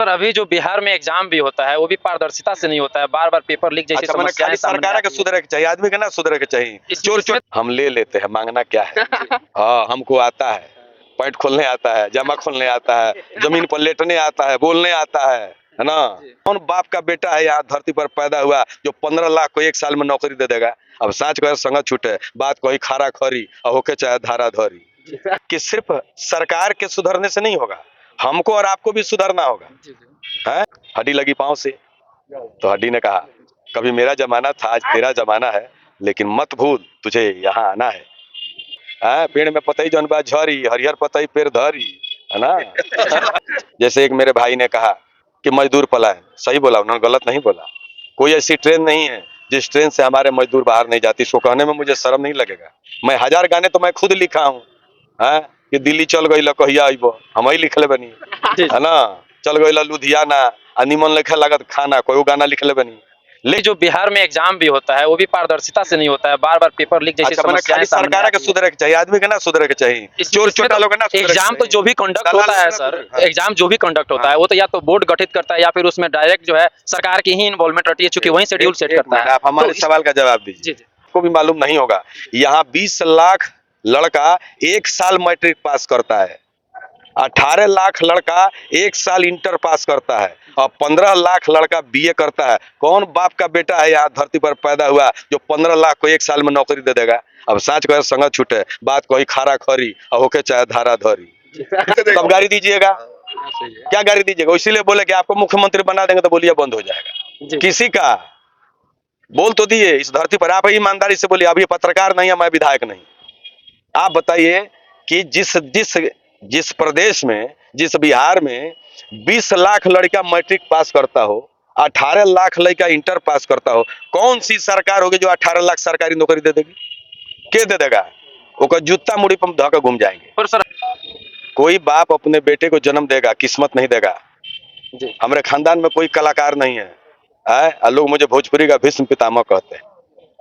Sir अभी जो बिहार में एग्जाम भी होता है वो भी पारदर्शिता से नहीं होता है, बार बार पेपर लीक जैसी अच्छा, मैंने समस्याएं खाली सामने सरकार आती के हैं। सुधरे के चाहिए, आदमी के ना सुधरे के चाहिए। चोर चोर हम ले लेते हैं, मांगना क्या है। हाँ, हमको आता है, पैंट खोलने आता है, जामा खोलने आता है, जमीन पर लेटने आता है, बोलने आता है ना। कौन बाप का बेटा है यहाँ धरती पर पैदा हुआ जो 15 लाख को एक साल में नौकरी दे देगा। अब साँच कहे संगत छूटे, बात कोई खारा खरी और होके चाहे धारा धरी। कि सिर्फ सरकार के सुधरने से नहीं होगा, हमको और आपको भी सुधरना होगा। है हड्डी लगी पाँव से, तो हड्डी ने कहा कभी मेरा जमाना था, आज तेरा जमाना है, लेकिन मत भूल तुझे यहाँ आना है। पेड़ में पतई जौन बा झरी, हरिहर पतई पेड़ धरी, है ना। जैसे एक मेरे भाई ने कहा कि मजदूर पलायन, सही बोला उन्होंने, गलत नहीं बोला। कोई ऐसी ट्रेन नहीं है जिस ट्रेन से हमारे मजदूर बाहर नहीं जाती। इसको कहने में मुझे शर्म नहीं लगेगा। मैं 1000 गाने तो मैं खुद लिखा हूँ। कि दिल्ली चल गई कहिया अइबो, हम ही लिखले बनी, है ना। चल गई लुधियाना, निमन लिखे लागत खाना, कोई गाना लिखले बनी। लेकिन जो बिहार में एग्जाम भी होता है वो भी पारदर्शिता से नहीं होता है, बार बार पेपर लीक जैसी अच्छा, मैंने समस्याएं खाली सामने सरकार आती के हैं। सुधरे के चाहिए, आदमी के ना सुधरे के चाहिए। चोर चोटा लोग ना सुधरे के एग्जाम तो चाहिए। जो भी कंडक्ट दलाल होता है ना सर, सुधरे, हाँ। एग्जाम जो भी कंडक्ट होता है वो तो या तो बोर्ड गठित करता है या फिर उसमें डायरेक्ट जो है सरकार की ही इन्वॉल्वमेंट रहती है, चूंकि वही शेड्यूल सेट करता है। आप हमारे तो सवाल का जवाब दीजिए। को भी मालूम नहीं होगा, यहाँ 20 लाख लड़का एक साल मैट्रिक पास करता है, 18 लाख लड़का एक साल इंटर पास करता है और 15 लाख लड़का बीए करता है। कौन बाप का बेटा है यहाँ धरती पर पैदा हुआ जो 15 लाख को एक साल में नौकरी दे देगा। अब साँच कहे संगत छूटे, बात कोई खारा खरी और होके चाहे धारा धरी। कब गाड़ी दीजिएगा, क्या गाड़ी दीजिएगा। इसीलिए बोले कि आपको मुख्यमंत्री बना देंगे तो बोलिए बंद हो जाएगा। किसी का बोल तो दिए इस धरती पर, आप ईमानदारी से बोलिए। अभी पत्रकार नहीं है, मैं विधायक नहीं। आप बताइए कि जिस प्रदेश में, जिस बिहार में 20 लाख लड़का मैट्रिक पास करता हो, 18 लाख लड़का इंटर पास करता हो, कौन सी सरकार होगी जो 18 लाख सरकारी नौकरी दे देगी। के दे देगा, वो जूता मुड़ी पर धोकर घूम जाएंगे। पर सर कोई बाप अपने बेटे को जन्म देगा, किस्मत नहीं देगा। हमारे खानदान में कोई कलाकार नहीं है, लोग मुझे भोजपुरी का भीष्म पितामह कहते हैं।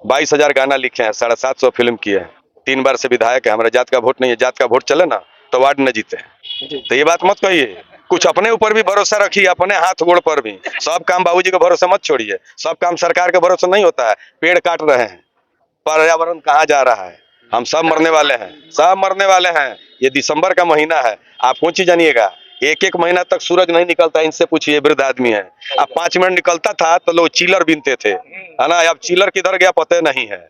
22,000 गाना लिखे हैं, 750 फिल्म किए हैं, 3 बार से विधायक है। हमारे जात का वोट नहीं है, जात का वोट चले ना तो वार्ड न जीते हैं। तो ये बात मत कहिए। कुछ अपने ऊपर भी भरोसा रखिए, अपने हाथ गोड़ पर भी। सब काम बाबूजी का भरोसा मत छोड़िए, सब काम सरकार के भरोसा नहीं होता है। पेड़ काट रहे हैं, पर्यावरण कहाँ जा रहा है। हम सब मरने वाले हैं, सब मरने वाले हैं। ये दिसंबर का महीना है, आप कौन चीज जानिएगा। एक महीना तक सूरज नहीं निकलता, इनसे पूछिए, वृद्ध आदमी है। अब 5 मिनट निकलता था तो लोग चिलर बीनते थे, है ना। अब चिलर किधर गया पता नहीं है।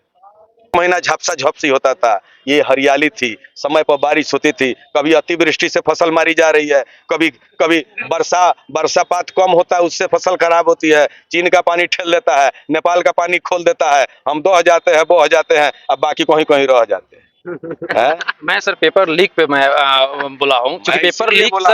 महीना झपसा झपसी होता था, ये हरियाली थी, समय पर बारिश होती थी। कभी अतिवृष्टि से फसल मारी जा रही है, कभी कभी बरसापात कम होता है, उससे फसल खराब होती है। चीन का पानी ठेल देता है, नेपाल का पानी खोल देता है, हम बह जाते हैं, अब बाकी कहीं कहीं रह जाते हैं। मैं सर पेपर लीक पे मैं बोला हूँ, क्योंकि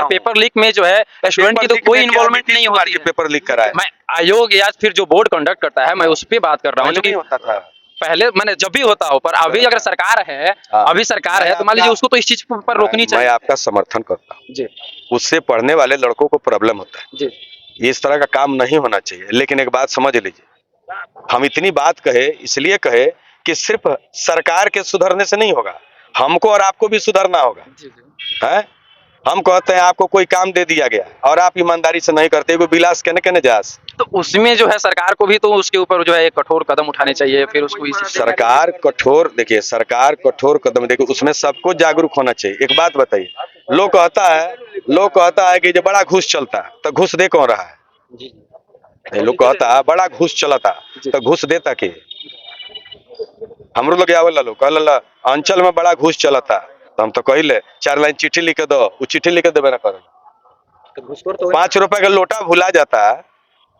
पेपर लीक में जो है स्टूडेंट की तो कोई इन्वॉल्वमेंट नहीं होती है। पेपर लीक कराए मैं आयोग या फिर जो बोर्ड कंडक्ट करता है, मैं उस पर बात कर रहा हूँ। होता था पहले मैंने जब भी होता हो, पर अभी अगर सरकार है, अभी सरकार है, तो मान लीजिए उसको तो इस चीज पर रोकनी चाहिए। मैं आपका समर्थन करता हूँ जी। उससे पढ़ने वाले लड़कों को प्रॉब्लम होता है जी। इस तरह का काम नहीं होना चाहिए। लेकिन एक बात समझ लीजिए, हम इतनी बात कहे इसलिए कहे कि सिर्फ सरकार के सुधरने से नहीं होगा, हमको और आपको भी सुधरना होगा। है हम कहते हैं आपको कोई काम दे दिया गया और आप ईमानदारी से नहीं करते, वो बिलास कहने जास, तो उसमें जो है सरकार को भी तो उसके ऊपर जो है एक कठोर कदम उठाने चाहिए। फिर उसको सरकार कठोर, देखिए सरकार कठोर कदम, देखिए उसमें सबको जागरूक होना चाहिए। एक बात बताइए, लोग कहता है कि जो बड़ा घूस चलता है तो घूस दे कौन रहा है। लोग कहता है बड़ा घूस चलता तो घूस देता के। हमरो लोग आवला लोग कहला अंचल में बड़ा घूस चलता, तो हम तो कहले 4 लाइन चिट्ठी लिख दो, वो चिट्ठी लिख देवे ना करे। 5 रुपए का लोटा भुला जाता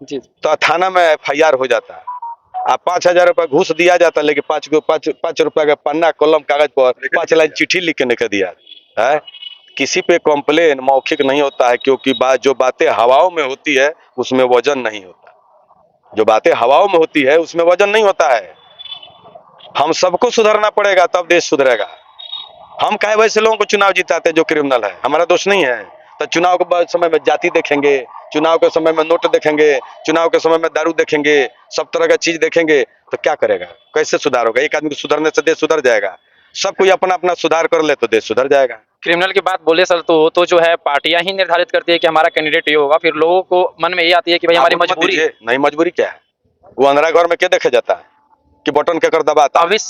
तो थाना में FIR हो जाता। आप 5,000 रुपए घूस दिया जाता, लेकिन 5 रुपए का पन्ना कलम कागज पर 5 लाइन चिट्ठी लिख के नहीं दिया है। किसी पे कॉम्प्लेन मौखिक नहीं होता है, क्योंकि जो बातें हवाओं में होती है उसमें वजन नहीं होता। जो बातें हवाओं में होती है उसमें वजन नहीं होता है। हम सबको सुधरना पड़ेगा, तब देश सुधरेगा। हम कहे वैसे लोगों को चुनाव जिताते जो क्रिमिनल है, हमारा दोष नहीं है। तो चुनाव के समय में जाति देखेंगे, चुनाव के समय में नोट देखेंगे, चुनाव के समय में दारू देखेंगे, सब तरह का चीज देखेंगे, तो क्या करेगा, कैसे सुधार होगा। एक आदमी को सुधरने से देश सुधर जाएगा। सब कोई अपना अपना सुधार कर ले तो देश सुधर जाएगा। क्रिमिनल की बात बोले सर तो जो है पार्टियां ही निर्धारित करती है कि हमारा कैंडिडेट ये होगा, फिर लोगों को मन में ये आती है कि भाई हमारी आप मत मजबूरी दीजिए। नहीं, मजबूरी क्या है? वो अंधेरा घर में क्या देखा जाता है कि बटन क्या कर दबाता है? अब इस